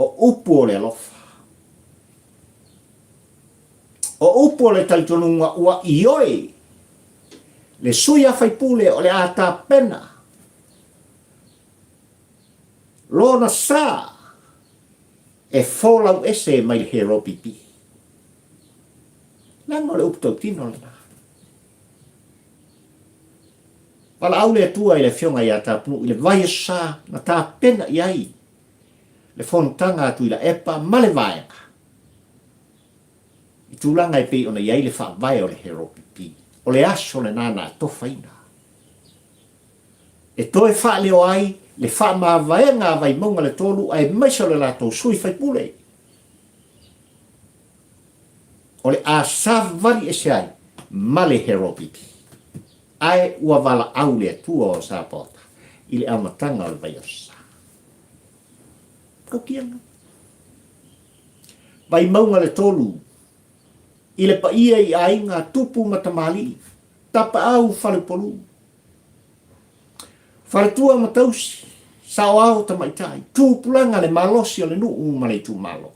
O upu o le alofa. O upu o le talitonunga ua ioi. Le suia whaipule o le ata pena. Lona sa e wholau ese mai le hero pipi. Lango le upu tau tino le na. Wala au le atua i le fionga i ata punu i le vai sa na ta pena i ai. Le fontanga atu i la epa ma le vaenga. I tūlanga i pei ona iai le whaavai o le hero pipi. O le aso le nana tofaina. E toe wha leo ai, le wha maa vaenga vai maunga le tolu ai maisa le lato sui whaipule. O le a savari e se ai, ma le hero pipi. Ai ua wala au le atua o sa pota. i le amatanga o le vai osa. Kaukianga. Vai maunga le tolu, i le paia i ainga tupu matamali, tapa au fale polu. Faratua matausi, sao au tamaitai, tūpulanga le malosi o le nuu ma le tū malo.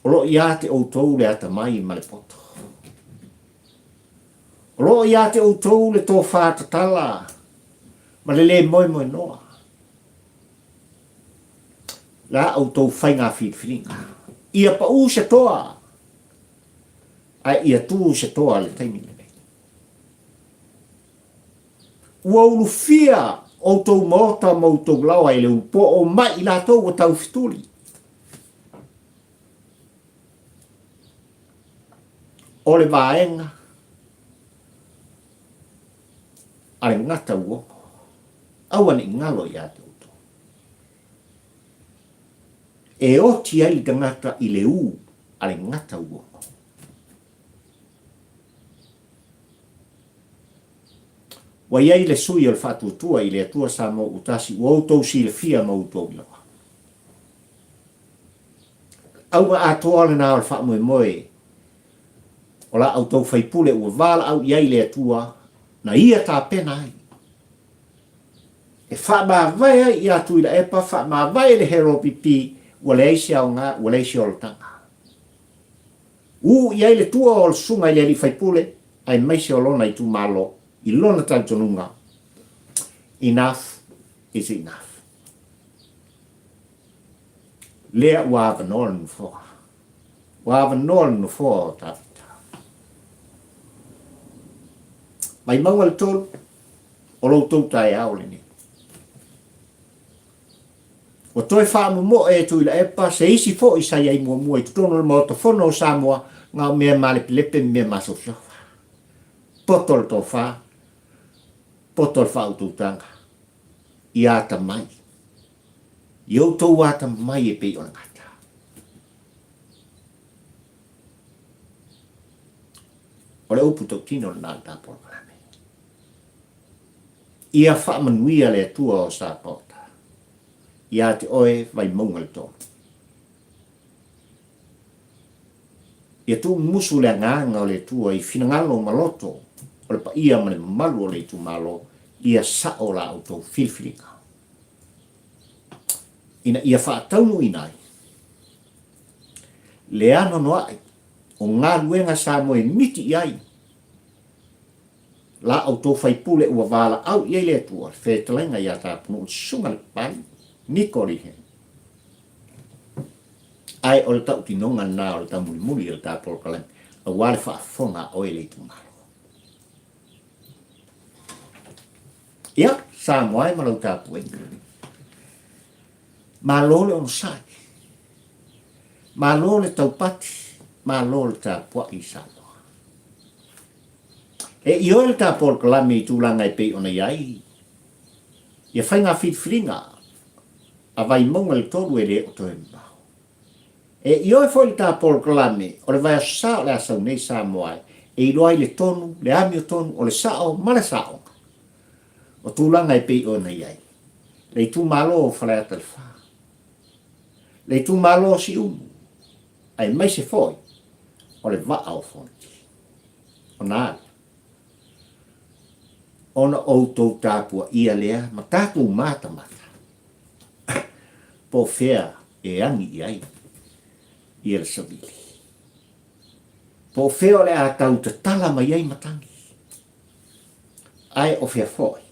Olo ia te outou le ata mai ma le poto. Olo ia te outou le tō whātatala, ma le moe moe noa. La outou whainga whiwhiringa. Ia pa u se toa, ai ia tū se toa le taimine. Ua ulu fia outou mota moutou lawa i le upo o mai i la tau o tau fituli. O le vaenga, ale ngata uongo, awane ngalo i ate uto. E oti ai ngata i le u, ale ngata uongo. Wa iai le sui o le whatutua i le atua sa mo utasi, ua outou si le fia mo utou ilawa. Aua atoa le nā o le wha moe moe, o la autou whaipule ua wala au iai le atua, na ia tā pena ai. E wha mā vai ai i atu i la epa, wha mā vai le hero pipi, ua le eisi au ngā, ua le eisi o le tanga. Iai le tua o le sunga i le li whaipule, ai maise o lona i tu malo, i lona tautonunga. Enough is enough. Lea ua avanoa nu fōa. Ua avanoa nu fōa o tāpita. Mai maua le tolu, o loutou tae au le ni. O toi whaamu mo e tu ila epa, se isi fo i sa iai mua mua i tutono le mauta fono o Samoa, ngā mea male pilepe mea maso sofa. Potol tō wha, potol wha ututanga, i ata mai. I outou ata mai e pei o ngata. O le upu tau tino le nāta polo kalame. Ia wha manuia le atua o sa pota. Ia te oe vai maunga le tō. Ia tu musu le nganga o le tua i finangalo maloto, o le pa ia mane malu o le tu malo, ia sa o la auto filfilika. Ina ia wha taunu inai. Le ano noai, o ngā luenga sa moe miti iai. La auto whaipule ua wala au iai le tua, whetalenga ia tā punu sunga le pai, nikori he. Ai o le tau tinonga nā o le tau muli muli o le tā polokalem, a wale whaafonga o e le tu malo. Ia, sa moai malau tā puenga. Malo le ono sai. Malo le tau pati, malo le tā pua i sa loa. E i oe le tā polokalame i tūlanga i pei ona iai. Ia whainga whitwhiringa, a vai maunga le tolu e le o toe mau. E i oe foi le tā polokalame, o le vai a sao le asau nei sa moai, e i loai le tonu, le ami o tonu, o le sao, ma le sao. O tūlanga i pei ona iai. Le i tū malo o whaleata le wha. Le i tū malo o si umu. Ai mai se foi, o le waa o fonti. O nāle. Ona outou tāpua ia lea, ma tātou mata mata. Po fea e angi iai. Ia le savili. Po fea le a tau te tala mai iai matangi. Ai o fea foi.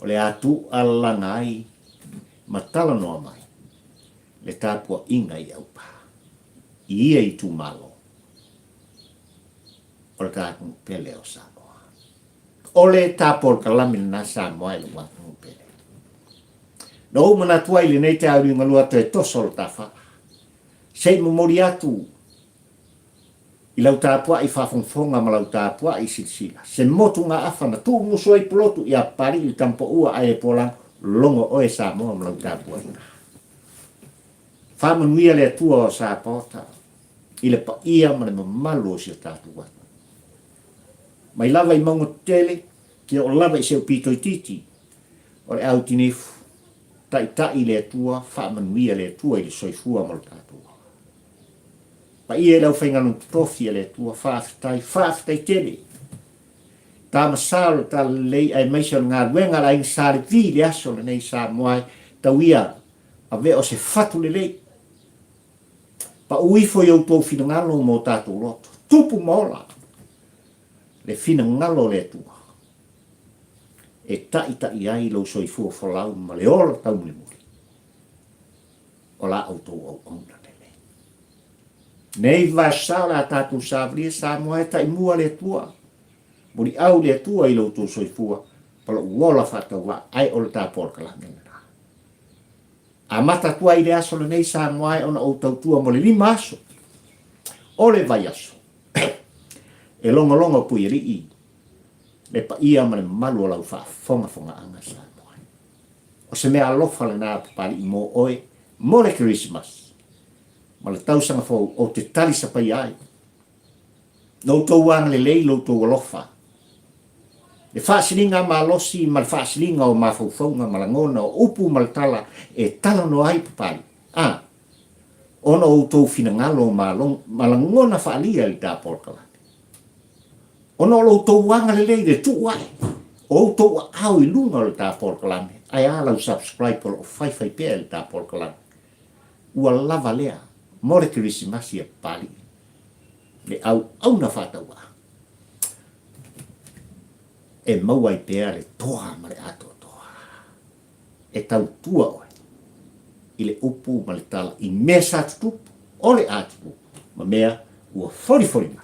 O le atu alanga ai, matala noa mai. Le tāpua inga i aupa. Ia i tu malo. O le tāpua pele o Samoa. O le tāpua kalami na Samoa i le wāpua pele. No umana tua ili nei te auri ngalua te toso le tāwha. Sei momori atu. I lau tāpua i whawhongwhonga ma lau tāpua i silsila. Se motu ngā awhana tū muso i pulotu i a pari i tampo ua ai e polang longo oe Samoa ma lau tāpua inga. Whamanuia le atua o sa pota. I le pa ia ma le mamalu o si o tātua. Mai lava i maunga tele, Ke o lava i se upito i titi. O le au tinifu. Tai le atua, wha manuia le atua i le soifua mo le tātua. Pa ia lau whainga tofi le atua, whaafitai tele. Tā masaro tā lei ai maisa ngā ruenga la ing sāre vi le aso le nei sā moai, tau ia a ve o se fatu le lei. Pa uifo i au tō whina ngalo mō tātou loto. Tupu mola. Le whina ngalo le atua. E tai ai lau soifua whalau ma le ora tau muli muli. O la au tō au auna le lei. Nei vasau la tātou sāvria sā moai tai mua le atua. Mori au le atua i lau tō soifua, pala uola whatau wa ai o le tā porkala ngena. A mata tua i le aso le nei sā moai ona o tau tua mo le lima aso. O le vai aso. E longa pui ri i. Le pa ia ma le malu o lau wha anga sā moai. O se mea alofa le nā papali i mō oe, mo le Christmas. Ma le tausanga fau o te tali sa pai ai. Nau tau wanga le lei lau tau alofa. Le whaasilinga ma losi ma le whaasilinga o mawhauwhaunga ma la ngona o upu ma le tala e tala no ai papali. Ono o tau whina ngalo ma la ngona whaalia i tā porkala. Ono lo tau wanga le lei le tu ai. O tau au i lunga o le tā porkala. Ai alau subscribe o whai pēr i tā porkala. Ua lava lea. More Christmas ia pali. Le au na whataua. E maua i pēr le toa ma le ato toa. E tau tua oe. I le upu ma le tala i mea sa tutupu. O le atutupu. Ma mea ua fori ma.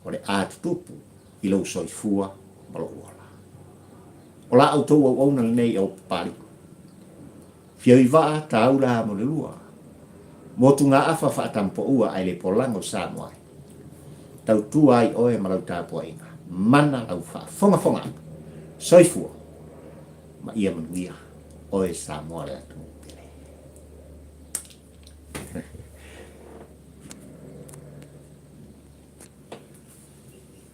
O le atutupu i lau soifua ma lo uala. O la au tau au auna nei au pali. Fia i waa ta au la mo le lua. Motu ngā awha whaatampo ua ai le polango sā moai. Tau tua ai oe ma lau tāpua inga. Mana lau wha soifua. Ma ia manuia oe sā moa le atu.